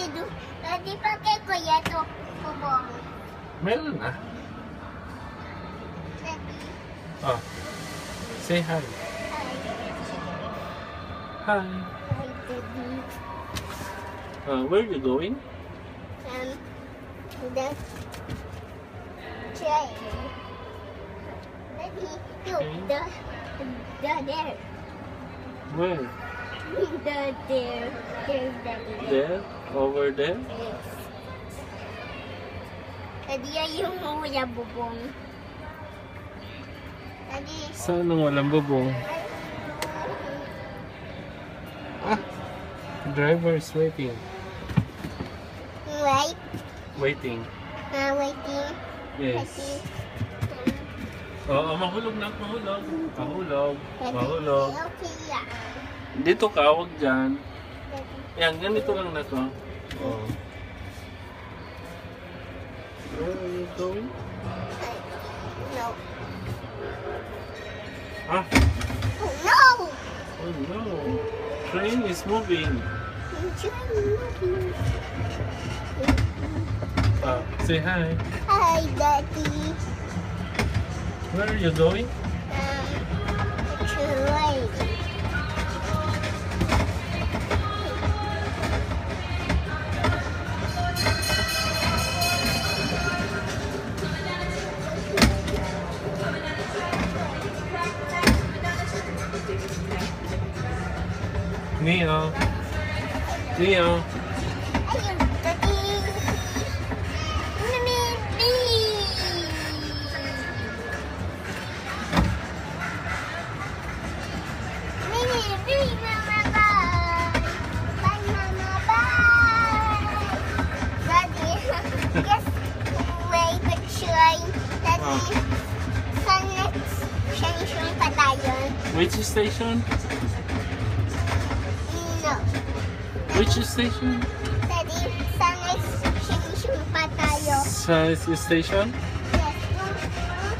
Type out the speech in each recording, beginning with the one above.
Daddy, pakai ko yato bubong. Meron na. Daddy, Oh. Say hi. hi. Hi. Hi, Daddy. Where are you going? The train. Daddy, look, Okay. there. Where? There. There's Daddy. There? Over there? Yes. Daddy, yung kuya bubong. Daddy, Saan ang walang bubong? Driver is waiting. right? Waiting. Waiting. Yes. Oo, mahulog na. Mahulog. Mahulog. Mahulog. Okay, yeah. Dito ka, huwag dyan. Yan, ganito lang na to. Oh. Where are you going? No. Ah, Oh, no! oh no. Train is moving. Say hi. Hi, Daddy. Where are you going? Train. Neo. Neo. Ayun, Daddy. Mimi. Mimi, Mama, bye. Bye, Mama, bye. Daddy, just wait the train. Daddy, sa next station pa tayo. Which station? No. Which station? Daddy, sa next station pa tayo. Sa station? Yes, yung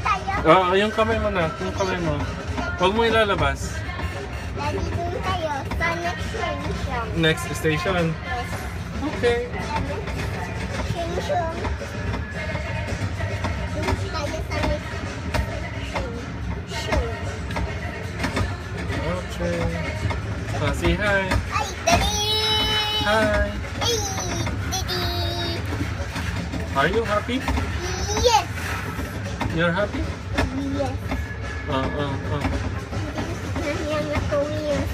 tayo. Oo, yung kamay mo na. Yung kamay mo. Huwag mo ilalabas. Daddy, dun tayo. Sa next station. Next station. Yes. Okay. Station. Dun tayo sa next station. Okay. Say hi. Ay, Daddy! Hi. Hey, Daddy! Are you happy? Yes! You're happy? Yes. Oo. Nangyang ako yun.